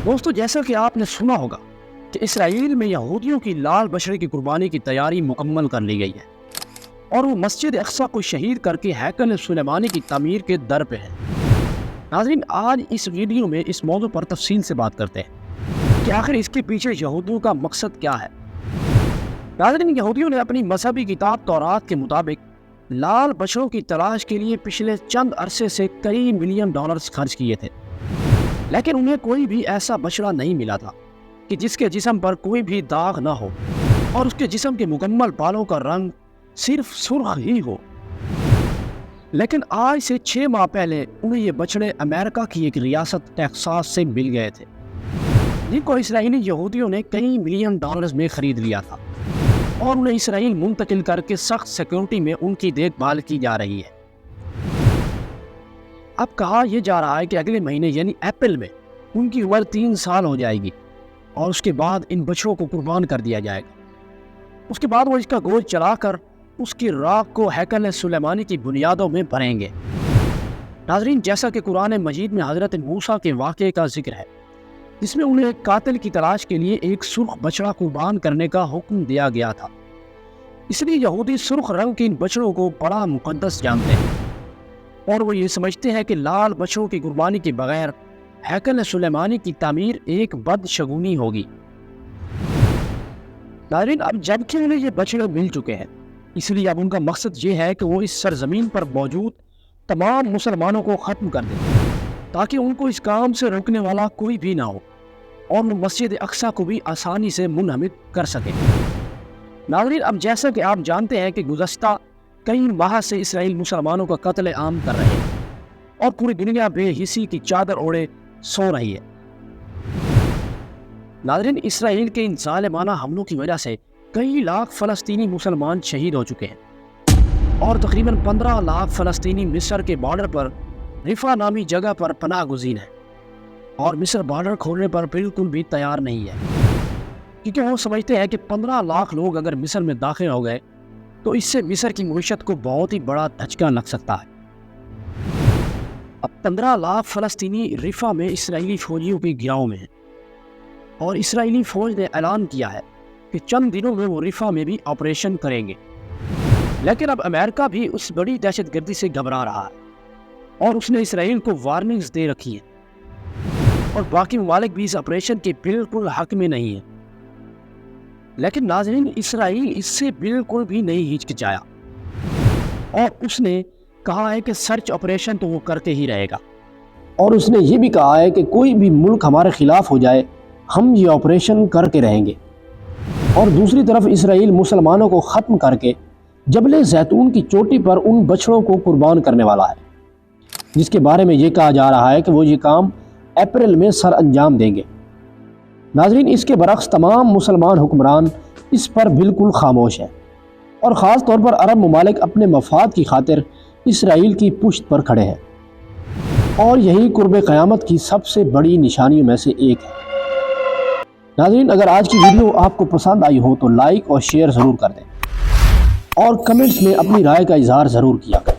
دوستو جیسا کہ آپ نے سنا ہوگا کہ اسرائیل میں یہودیوں کی لال بچڑے کی قربانی کی تیاری مکمل کر لی گئی ہے اور وہ مسجد اقصی کو شہید کر کے ہیکل سلیمانی کی تعمیر کے در پہ ہے۔ ناظرین آج اس ویڈیو میں اس موضوع پر تفصیل سے بات کرتے ہیں کہ آخر اس کے پیچھے یہودیوں کا مقصد کیا ہے۔ ناظرین یہودیوں نے اپنی مذہبی کتاب تورات کے مطابق لال بچڑوں کی تلاش کے لیے پچھلے چند عرصے سے کئی ملین ڈالرز خرچ کیے تھے، لیکن انہیں کوئی بھی ایسا بچڑا نہیں ملا تھا کہ جس کے جسم پر کوئی بھی داغ نہ ہو اور اس کے جسم کے مکمل بالوں کا رنگ صرف سرخ ہی ہو۔ لیکن آج سے 6 ماہ پہلے انہیں یہ بچڑے امریکہ کی ایک ریاست ٹیکساس سے مل گئے تھے، جن کو اسرائیلی یہودیوں نے کئی ملین ڈالرز میں خرید لیا تھا اور انہیں اسرائیل منتقل کر کے سخت سیکیورٹی میں ان کی دیکھ بھال کی جا رہی ہے۔ اب کہا یہ جا رہا ہے کہ اگلے مہینے یعنی اپریل میں ان کی عمر 3 سال ہو جائے گی اور اس کے بعد ان بچوں کو قربان کر دیا جائے گا۔ اس کے بعد وہ اس کا گوشت چلا کر اس کی راکھ کو ہیکل سلیمانی کی بنیادوں میں بھریں گے۔ ناظرین جیسا کہ قرآن مجید میں حضرت موسیٰ کے واقعے کا ذکر ہے جس میں انہیں ایک قاتل کی تلاش کے لیے ایک سرخ بچڑا قربان کرنے کا حکم دیا گیا تھا، اس لیے یہودی سرخ رنگ کے ان بچڑوں کو بڑا مقدس جانتے ہیں اور وہ یہ سمجھتے ہیں کہ لال بچڑوں کی قربانی کے بغیر ہیکل سلیمانی کی تعمیر ایک بدشگونی ہوگی۔ ناظرین اب جبکہ انہیں یہ بچڑے مل چکے ہیں، اس لیے اب ان کا مقصد یہ ہے کہ وہ اس سرزمین پر موجود تمام مسلمانوں کو ختم کر دیں تاکہ ان کو اس کام سے روکنے والا کوئی بھی نہ ہو اور وہ مسجد اقصی کو بھی آسانی سے منہدم کر سکیں۔ ناظرین اب جیسا کہ آپ جانتے ہیں کہ گزشتہ کئی ماہ سے اسرائیل مسلمانوں کا قتل عام کر رہے ہیں اور پوری دنیا بے حسی کی چادر اوڑھے سو رہی ہے۔ ناظرین اسرائیل کے ان ظالمانہ حملوں کی وجہ سے کئی لاکھ فلسطینی مسلمان شہید ہو چکے ہیں اور تقریباً 15 لاکھ فلسطینی مصر کے بارڈر پر رفح نامی جگہ پر پناہ گزین ہیں اور مصر بارڈر کھولنے پر بالکل بھی تیار نہیں ہے، کیونکہ وہ سمجھتے ہیں کہ 15 لاکھ لوگ اگر مصر میں داخل ہو گئے تو اس سے مصر کی معیشت کو بہت ہی بڑا دھچکا لگ سکتا ہے۔ اب 15 لاکھ فلسطینی رفح میں اسرائیلی فوجیوں کی گراؤں میں ہیں اور اسرائیلی فوج نے اعلان کیا ہے کہ چند دنوں میں وہ رفح میں بھی آپریشن کریں گے، لیکن اب امریکہ بھی اس بڑی دہشت گردی سے گھبرا رہا ہے اور اس نے اسرائیل کو وارننگز دے رکھی ہیں اور باقی ممالک بھی اس آپریشن کے بالکل حق میں نہیں ہیں۔ لیکن ناظرین اسرائیل اس سے بالکل بھی نہیں ہچکچایا اور اس نے کہا ہے کہ سرچ آپریشن تو وہ کرتے ہی رہے گا اور اس نے یہ بھی کہا ہے کہ کوئی بھی ملک ہمارے خلاف ہو جائے ہم یہ آپریشن کر کے رہیں گے۔ اور دوسری طرف اسرائیل مسلمانوں کو ختم کر کے جبل زیتون کی چوٹی پر ان بچڑوں کو قربان کرنے والا ہے، جس کے بارے میں یہ کہا جا رہا ہے کہ وہ یہ کام اپریل میں سر انجام دیں گے۔ ناظرین اس کے برعکس تمام مسلمان حکمران اس پر بالکل خاموش ہیں اور خاص طور پر عرب ممالک اپنے مفاد کی خاطر اسرائیل کی پشت پر کھڑے ہیں اور یہی قرب قیامت کی سب سے بڑی نشانیوں میں سے ایک ہے۔ ناظرین اگر آج کی ویڈیو آپ کو پسند آئی ہو تو لائک اور شیئر ضرور کر دیں اور کمنٹس میں اپنی رائے کا اظہار ضرور کیا کریں۔